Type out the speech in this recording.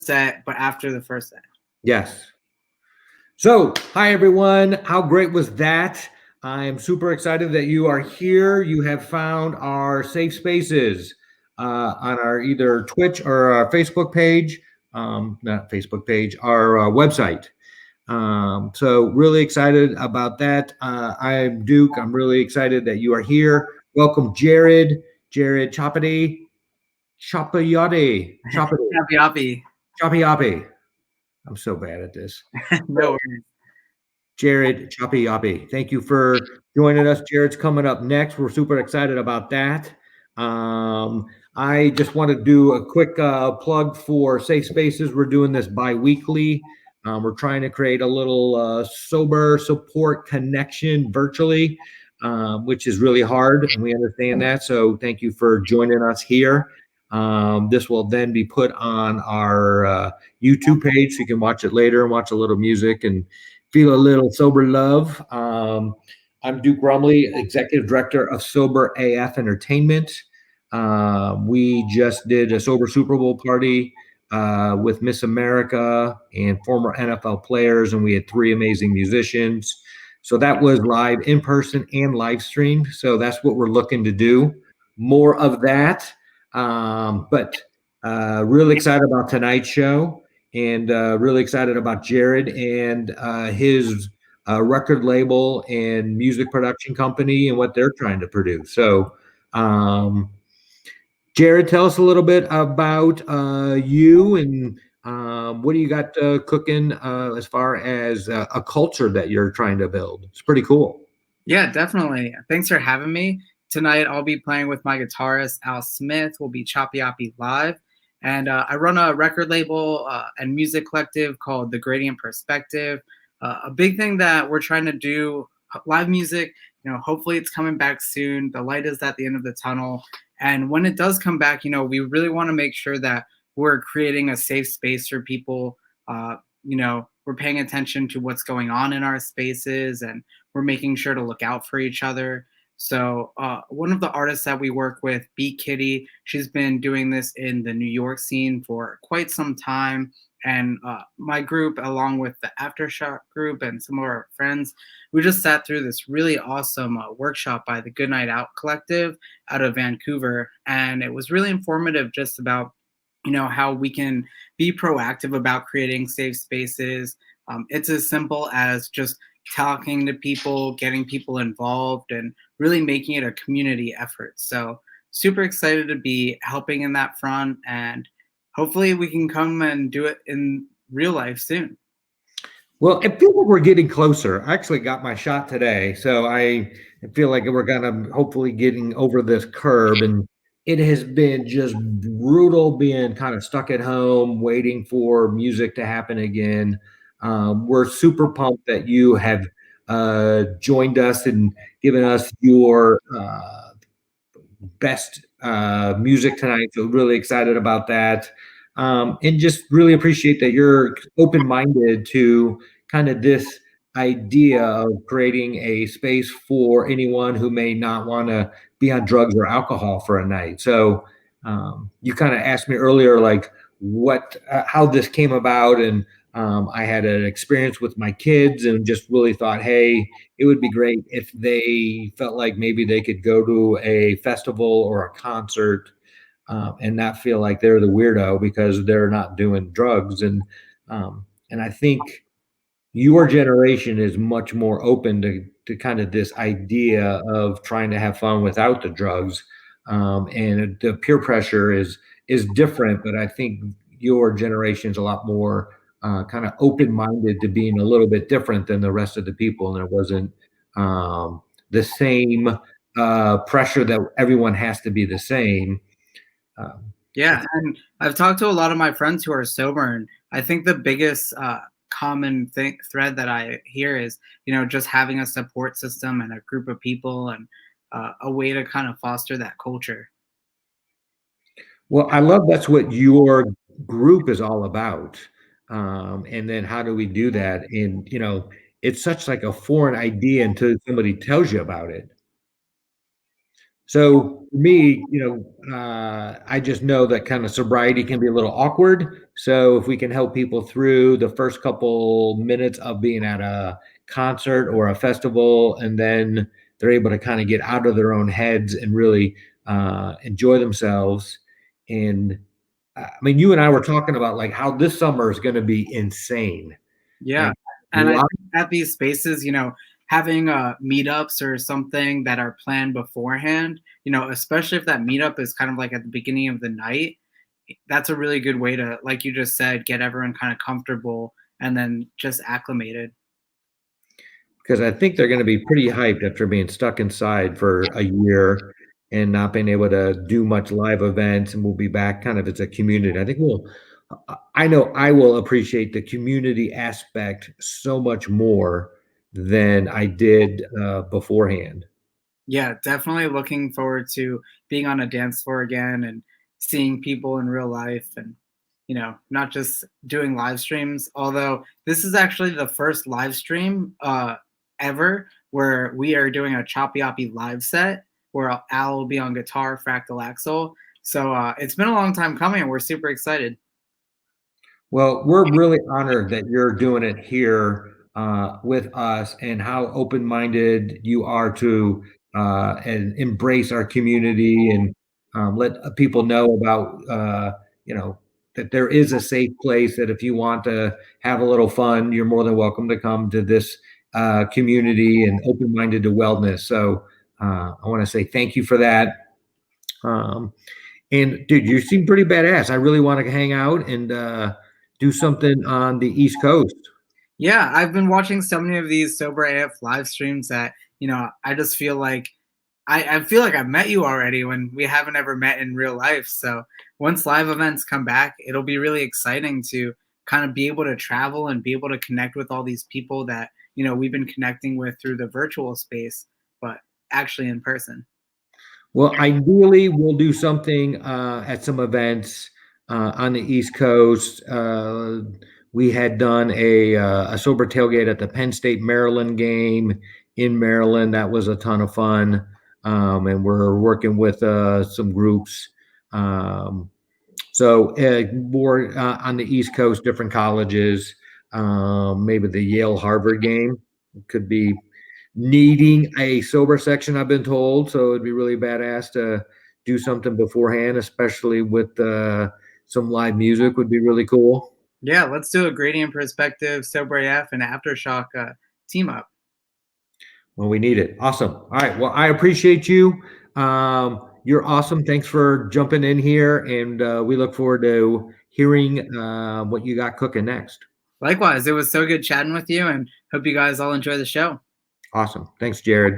set, but after the first set. Yes. So, hi everyone. How great was that? I'm super excited that you are here. You have found our safe spaces on our either Twitch or our Facebook page. Not Facebook page, our website. So really excited about that. I'm Duke. I'm really excited that you are here. Welcome, Jared. Jared Choppy Choppy Choppy Oppy. I'm so bad at this. No worries. Jared Choppy Oppy. Thank you for joining us. Jared's coming up next. We're super excited about that. I just want to do a quick plug for Safe Spaces. We're doing this bi-weekly. We're trying to create a little sober support connection virtually, which is really hard, and we understand that. So thank you for joining us here. This will then be put on our YouTube page, so you can watch it later and watch a little music and feel a little sober love. I'm Duke Rumley, Executive Director of Sober AF Entertainment. We just did a Sober Super Bowl party with Miss America and former NFL players, and we had 3 amazing musicians. So that was live in person and live streamed. So that's what we're looking to do. More of that. But really excited about tonight's show, and really excited about Jared and his record label and music production company and what they're trying to produce. So, Jared, tell us a little bit about you and what do you got cooking as far as a culture that you're trying to build? It's pretty cool. Yeah, definitely. Thanks for having me. Tonight, I'll be playing with my guitarist, Al Smith. We'll be CHOPPYOPPY Live. And I run a record label and music collective called The Gradient Perspective. A big thing that we're trying to do, live music, hopefully it's coming back soon. The light is at the end of the tunnel. And when it does come back, we really want to make sure that we're creating a safe space for people. We're paying attention to what's going on in our spaces, and we're making sure to look out for each other. So one of the artists that we work with, B Kitty, she's been doing this in the New York scene for quite some time. And my group, along with the Aftershock group and some of our friends, we just sat through this really awesome workshop by the Good Night Out Collective out of Vancouver. And it was really informative just about, how we can be proactive about creating safe spaces. It's as simple as just talking to people, getting people involved, and really making it a community effort. So super excited to be helping in that front, and hopefully we can come and do it in real life soon. Well, it feels like we're getting closer. I actually got my shot today, so I feel like we're gonna hopefully getting over this curb. And it has been just brutal being kind of stuck at home, waiting for music to happen again. We're super pumped that you have joined us and given us your best music tonight. So really excited about that. And just really appreciate that you're open-minded to kind of this idea of creating a space for anyone who may not want to be on drugs or alcohol for a night. So you kind of asked me earlier, like how this came about, and I had an experience with my kids and just really thought, hey, it would be great if they felt like maybe they could go to a festival or a concert and not feel like they're the weirdo because they're not doing drugs. And I think your generation is much more open to kind of this idea of trying to have fun without the drugs. And the peer pressure is different, but I think your generation is a lot more kind of open-minded to being a little bit different than the rest of the people. And it wasn't the same pressure that everyone has to be the same. Yeah, and I've talked to a lot of my friends who are sober, and I think the biggest common thread that I hear is, just having a support system and a group of people, and a way to kind of foster that culture. Well, I love that's what your group is all about. And then how do we do that? And, it's such like a foreign idea until somebody tells you about it. So for me, I just know that kind of sobriety can be a little awkward. So if we can help people through the first couple minutes of being at a concert or a festival, and then they're able to kind of get out of their own heads and really enjoy themselves. And I mean, you and I were talking about like how this summer is going to be insane. Yeah. And a And I lot. think at these spaces, having meetups or something that are planned beforehand, especially if that meetup is kind of like at the beginning of the night, that's a really good way to, like you just said, get everyone kind of comfortable and then just acclimated. Because I think they're going to be pretty hyped after being stuck inside for a year and not being able to do much live events. And we'll be back kind of as a community. I think I know I will appreciate the community aspect so much more than I did beforehand. Yeah, definitely looking forward to being on a dance floor again and seeing people in real life and not just doing live streams. Although this is actually the first live stream ever where we are doing a Choppy Oppy live set where Al will be on guitar, Fractal Axel. So it's been a long time coming and we're super excited. Well, we're really honored that you're doing it here with us and how open-minded you are to and embrace our community and let people know about you know that there is a safe place that if you want to have a little fun, you're more than welcome to come to this community and open-minded to wellness. So I want to say thank you for that. Um, and dude, you seem pretty badass. I really want to hang out and do something on the East Coast. Yeah, I've been watching so many of these sober AF live streams that I just feel like I feel like I've met you already when we haven't ever met in real life. So once live events come back, it'll be really exciting to kind of be able to travel and be able to connect with all these people that we've been connecting with through the virtual space, but actually in person. Well, ideally, we'll do something at some events on the East Coast. We had done a sober tailgate at the Penn State Maryland game in Maryland. That was a ton of fun, and we're working with some groups. Um, so more on the East Coast, different colleges. Maybe the Yale Harvard game could be needing a sober section, I've been told. So it'd be really badass to do something beforehand, especially with some live music would be really cool. Yeah, let's do a gradient perspective, sober AF, and aftershock team up. Well, we need it. Awesome. All right. Well, I appreciate you. You're awesome. Thanks for jumping in here. And we look forward to hearing what you got cooking next. Likewise, it was so good chatting with you, and hope you guys all enjoy the show. Awesome. Thanks, Jared.